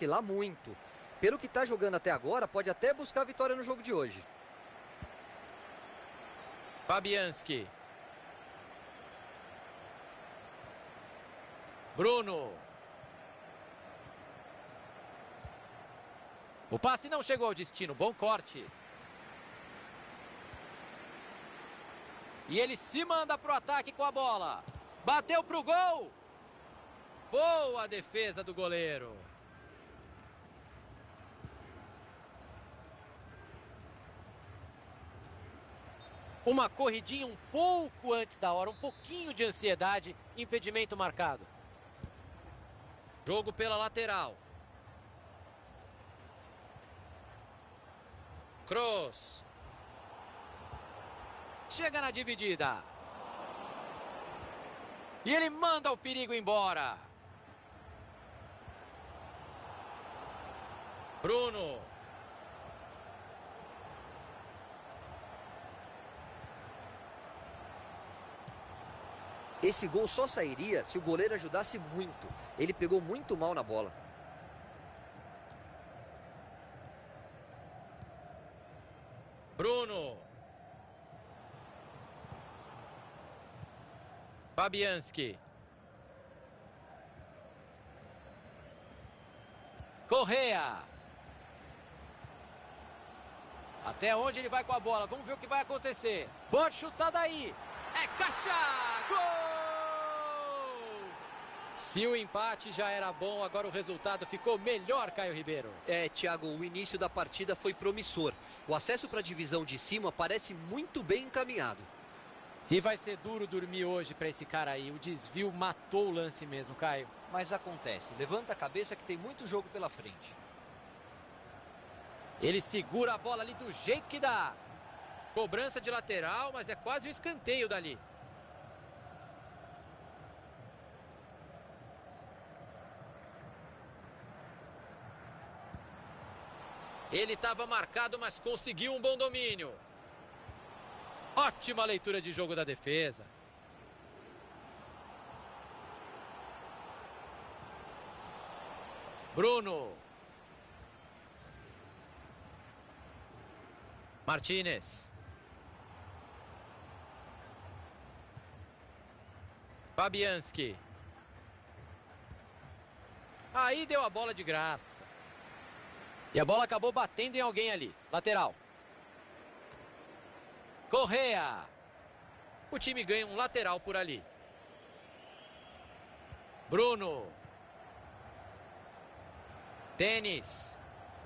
Lá muito. Pelo que está jogando até agora, pode até buscar a vitória no jogo de hoje. Fabianski. Bruno. O passe não chegou ao destino. Bom corte. E ele se manda para o ataque com a bola. Bateu para o gol. Boa defesa do goleiro. Uma corridinha um pouco antes da hora, um pouquinho de ansiedade, impedimento marcado. Jogo pela lateral. Kroos. Chega na dividida. E ele manda o perigo embora. Bruno. Esse gol só sairia se o goleiro ajudasse muito. Ele pegou muito mal na bola. Bruno. Fabianski. Correa. Até onde ele vai com a bola? Vamos ver o que vai acontecer. Pode chutar daí. É caixa! Gol! Se o empate já era bom, agora o resultado ficou melhor, Caio Ribeiro. Thiago, o início da partida foi promissor. O acesso para a divisão de cima parece muito bem encaminhado. E vai ser duro dormir hoje para esse cara aí. O desvio matou o lance mesmo, Caio. Mas acontece. Levanta a cabeça que tem muito jogo pela frente. Ele segura a bola ali do jeito que dá. Cobrança de lateral, mas é quase um escanteio dali. Ele estava marcado, mas conseguiu um bom domínio. Ótima leitura de jogo da defesa. Bruno. Martínez. Fabianski. Aí deu a bola de graça. E a bola acabou batendo em alguém ali. Lateral. Correa. O time ganha um lateral por ali. Bruno. Tênis.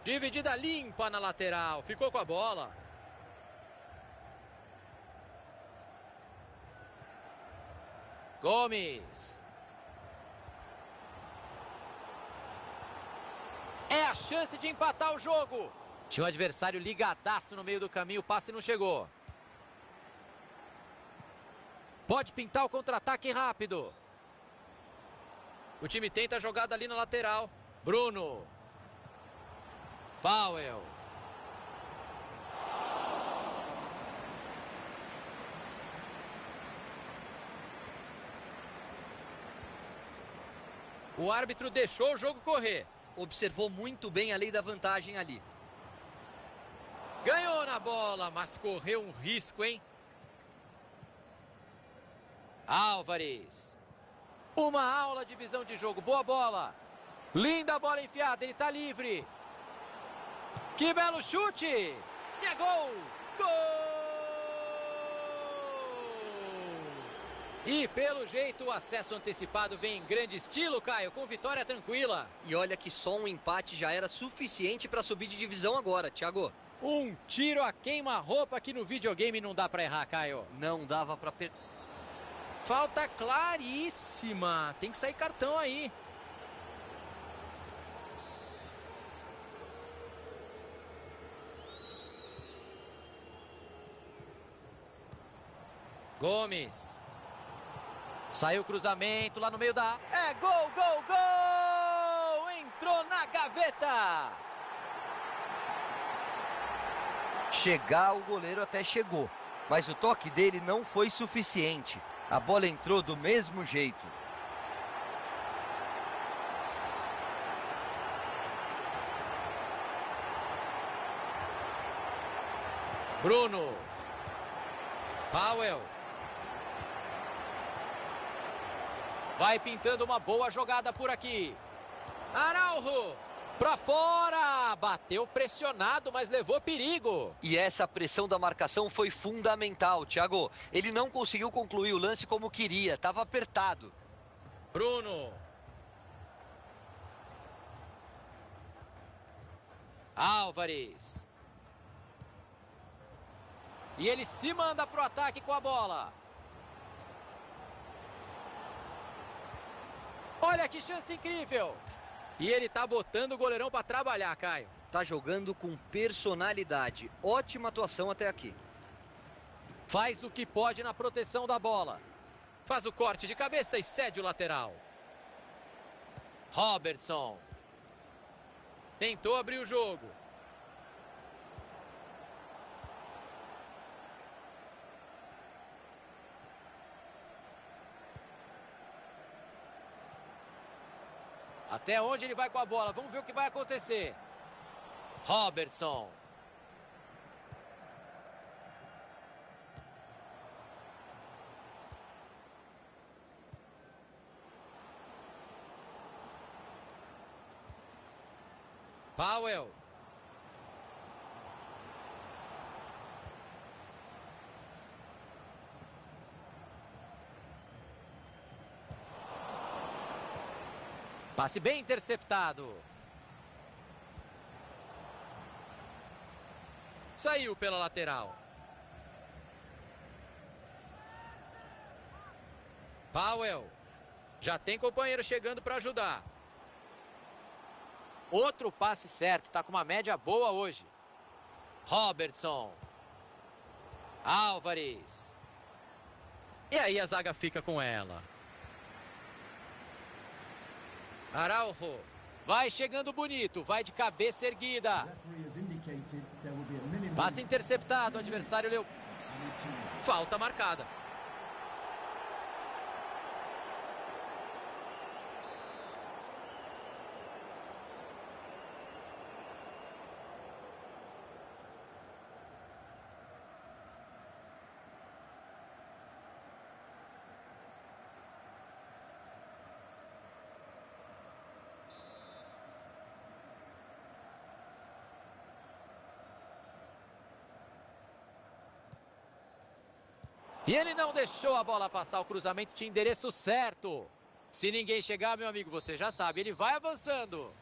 Dividida limpa na lateral. Ficou com a bola. Gomes. É a chance de empatar o jogo. Tinha um adversário ligadaço no meio do caminho. O passe não chegou. Pode pintar o contra-ataque rápido. O time tenta a jogada ali na lateral. Bruno. Powell. O árbitro deixou o jogo correr. Observou muito bem a lei da vantagem ali. Ganhou na bola, mas correu um risco, hein? Álvares. Uma aula de visão de jogo. Boa bola. Linda bola enfiada. Ele está livre. Que belo chute. E é gol. Gol! E pelo jeito o acesso antecipado vem em grande estilo, Caio, com vitória tranquila. E olha que só um empate já era suficiente para subir de divisão agora, Thiago. Um tiro a queima-roupa que no videogame não dá para errar, Caio. Não dava para perder. Falta claríssima. Tem que sair cartão aí. Gomes. Saiu o cruzamento lá no meio da... É gol, gol, gol! Entrou na gaveta! Chegar o goleiro até chegou, mas o toque dele não foi suficiente. A bola entrou do mesmo jeito. Bruno. Powell. Vai pintando uma boa jogada por aqui. Araujo. Pra fora. Bateu pressionado, mas levou perigo. E essa pressão da marcação foi fundamental, Thiago. Ele não conseguiu concluir o lance como queria. Estava apertado. Bruno. Álvares. E ele se manda pro ataque com a bola. Olha que chance incrível. E ele tá botando o goleirão para trabalhar, Caio. Tá jogando com personalidade. Ótima atuação até aqui. Faz o que pode na proteção da bola. Faz o corte de cabeça e cede o lateral. Robertson. Tentou abrir o jogo. Até onde ele vai com a bola? Vamos ver o que vai acontecer. Robertson. Powell. Passe bem interceptado. Saiu pela lateral. Powell. Já tem companheiro chegando para ajudar. Outro passe certo. Tá com uma média boa hoje. Robertson. Álvares. E aí a zaga fica com ela. Araujo. Vai chegando bonito. Vai de cabeça erguida. Passe interceptado. O adversário leu. Falta marcada. E ele não deixou a bola passar, o cruzamento tinha endereço certo. Se ninguém chegar, meu amigo, você já sabe, ele vai avançando.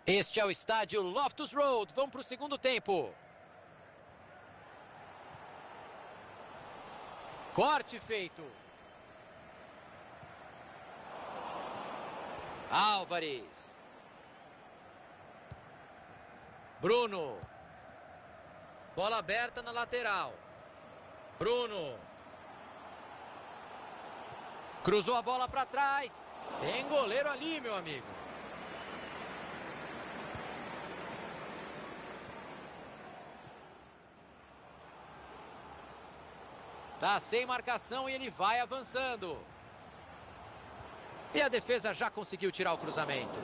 Este é o estádio Loftus Road. Vamos para o segundo tempo. Corte feito. Álvares. Bruno. Bola aberta na lateral. Bruno. Cruzou a bola para trás. Tem goleiro ali, meu amigo. Tá sem marcação e ele vai avançando. E a defesa já conseguiu tirar o cruzamento.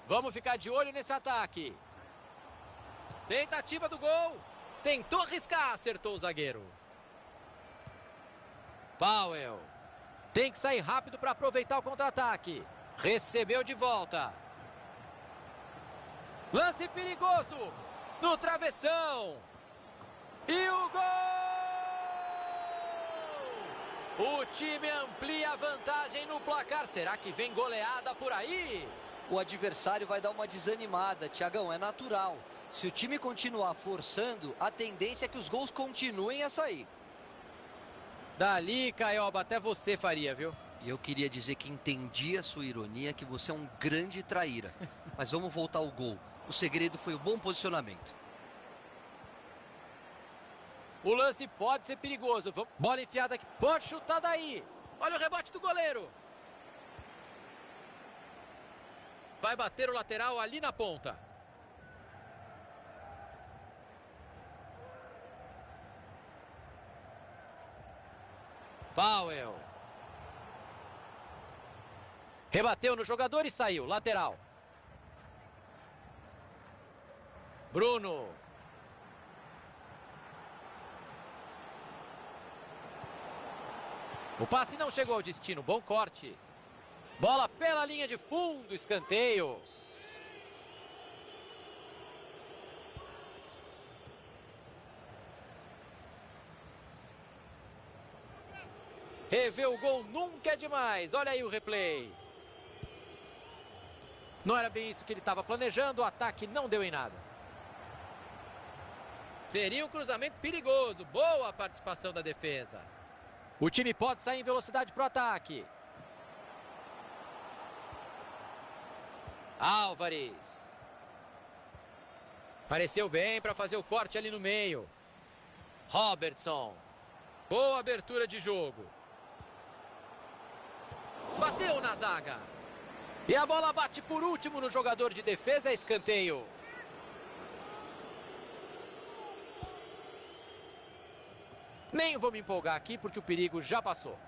Vamos ficar de olho nesse ataque. Tentativa do gol. Tentou arriscar, acertou o zagueiro. Powell. Tem que sair rápido para aproveitar o contra-ataque. Recebeu de volta. Lance perigoso. No travessão. E o gol! O time amplia a vantagem no placar. Será que vem goleada por aí? O adversário vai dar uma desanimada, Thiagão, é natural. Se o time continuar forçando, a tendência é que os gols continuem a sair. Dali, Caioba, até você faria, viu? E eu queria dizer que entendi a sua ironia, que você é um grande traíra. Mas vamos voltar ao gol. O segredo foi o bom posicionamento. O lance pode ser perigoso. Bola enfiada aqui. Pode chutar daí. Olha o rebote do goleiro. Vai bater o lateral ali na ponta. Powell. Rebateu no jogador e saiu. Lateral. Bruno. O passe não chegou ao destino. Bom corte. Bola pela linha de fundo. Escanteio. Rever o gol nunca é demais. Olha aí o replay. Não era bem isso que ele estava planejando. O ataque não deu em nada. Seria um cruzamento perigoso. Boa participação da defesa. O time pode sair em velocidade para o ataque. Álvares. Pareceu bem para fazer o corte ali no meio. Robertson. Boa abertura de jogo. Bateu na zaga. E a bola bate por último no jogador de defesa. Escanteio. Nem vou me empolgar aqui porque o perigo já passou.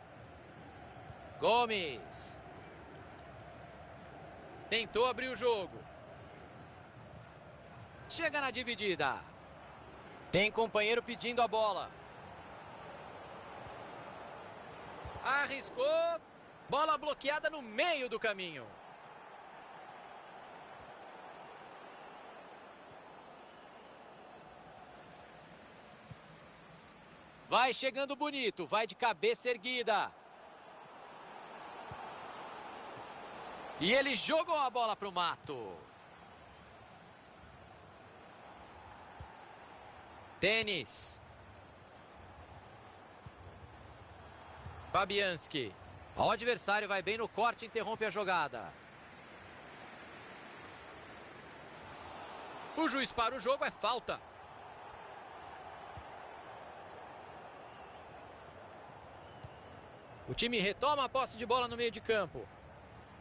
Gomes. Tentou abrir o jogo. Chega na dividida. Tem companheiro pedindo a bola. Arriscou. Bola bloqueada no meio do caminho. Vai chegando bonito, vai de cabeça erguida. E eles jogam a bola para o mato. Tênis. Fabianski. O adversário vai bem no corte e interrompe a jogada. O juiz para o jogo, é falta. O time retoma a posse de bola no meio de campo.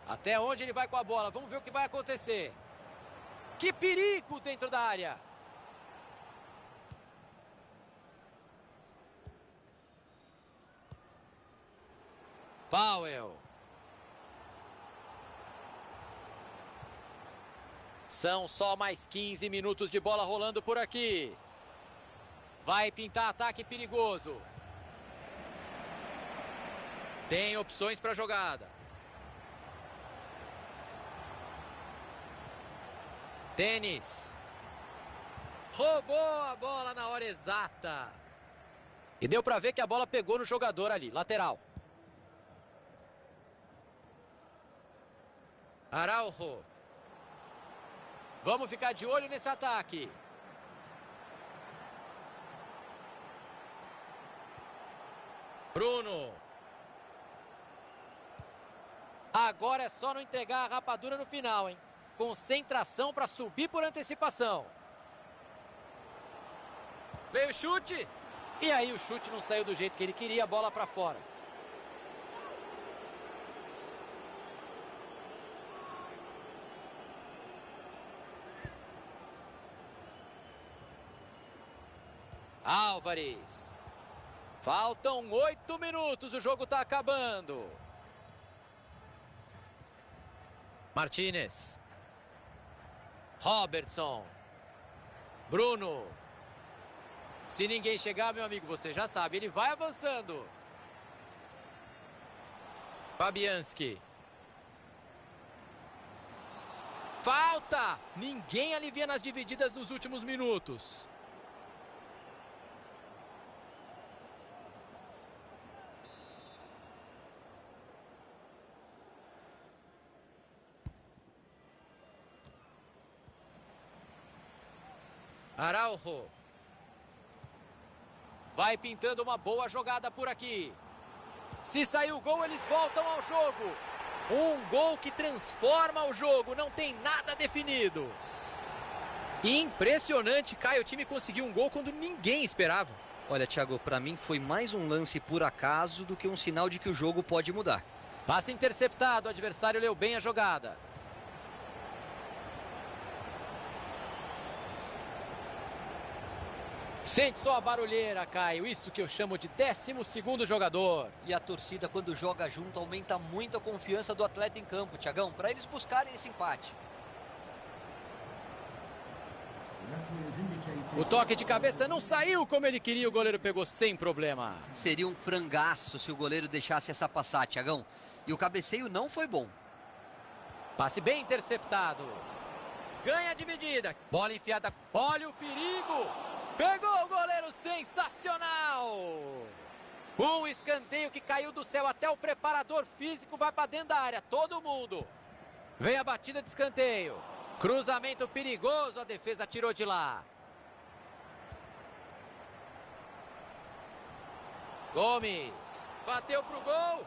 Até onde ele vai com a bola? Vamos ver o que vai acontecer. Que perigo dentro da área. Powell. São só mais 15 minutos de bola rolando por aqui. Vai pintar ataque perigoso. Tem opções para a jogada. Tênis. Roubou a bola na hora exata. E deu para ver que a bola pegou no jogador ali, lateral. Araujo. Vamos ficar de olho nesse ataque. Bruno. Agora é só não entregar a rapadura no final, hein? Concentração para subir por antecipação. Veio o chute. E aí o chute não saiu do jeito que ele queria, a bola para fora. Álvares. Faltam 8 minutos, o jogo está acabando. Martínez. Robertson. Bruno. Se ninguém chegar, meu amigo, você já sabe, ele vai avançando. Fabianski. Falta! Ninguém alivia nas divididas nos últimos minutos. Araujo. Vai pintando uma boa jogada por aqui. Se sair o gol, eles voltam ao jogo. Um gol que transforma o jogo, não tem nada definido. Impressionante, Caio, o time conseguiu um gol quando ninguém esperava. Olha, Thiago, para mim foi mais um lance por acaso do que um sinal de que o jogo pode mudar. Passe interceptado, o adversário leu bem a jogada. Sente só a barulheira, Caio, isso que eu chamo de 12º jogador. E a torcida, quando joga junto, aumenta muito a confiança do atleta em campo, Thiagão, para eles buscarem esse empate. O toque de cabeça não saiu como ele queria, o goleiro pegou sem problema. Seria um frangaço se o goleiro deixasse essa passar, Thiagão. E o cabeceio não foi bom. Passe bem interceptado. Ganha a dividida. Bola enfiada. Olha o perigo. Pegou o goleiro, sensacional. Um escanteio que caiu do céu, até o preparador físico vai para dentro da área. Todo mundo. Vem a batida de escanteio. Cruzamento perigoso, a defesa tirou de lá. Gomes. Bateu pro gol.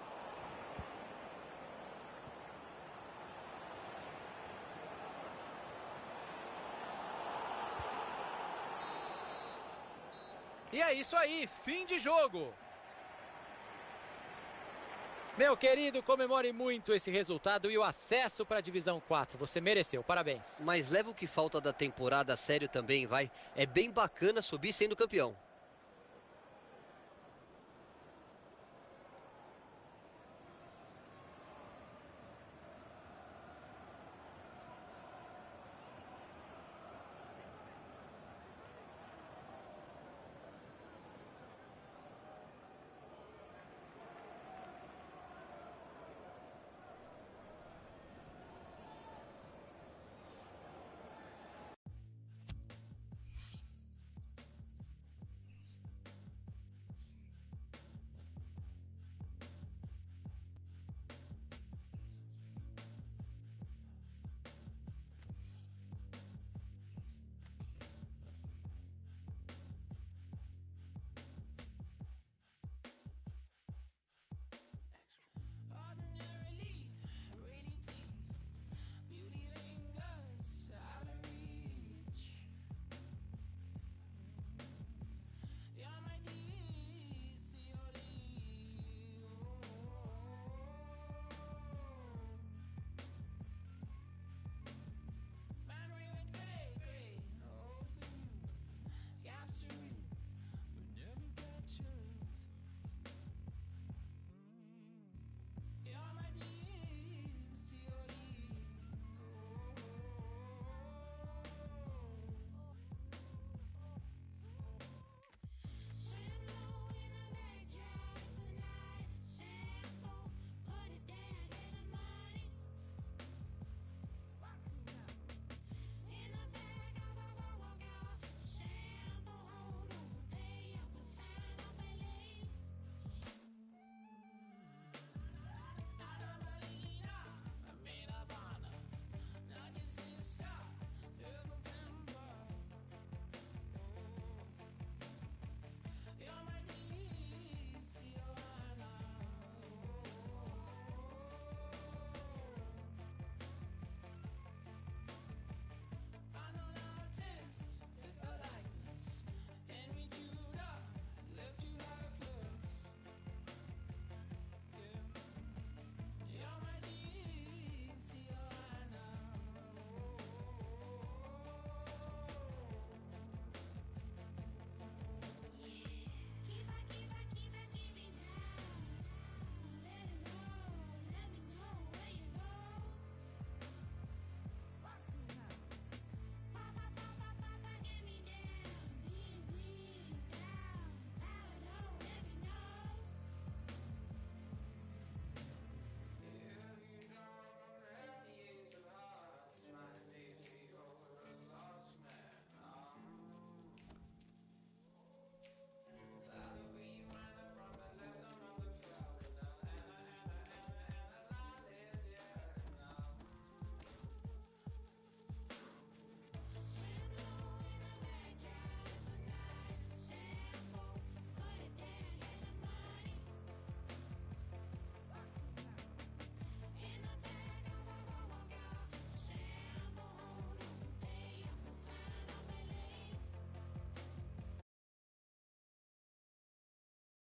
E é isso aí, fim de jogo. Meu querido, comemore muito esse resultado e o acesso para a Divisão 4. Você mereceu, parabéns. Mas leva o que falta da temporada a sério também, vai. É bem bacana subir sendo campeão.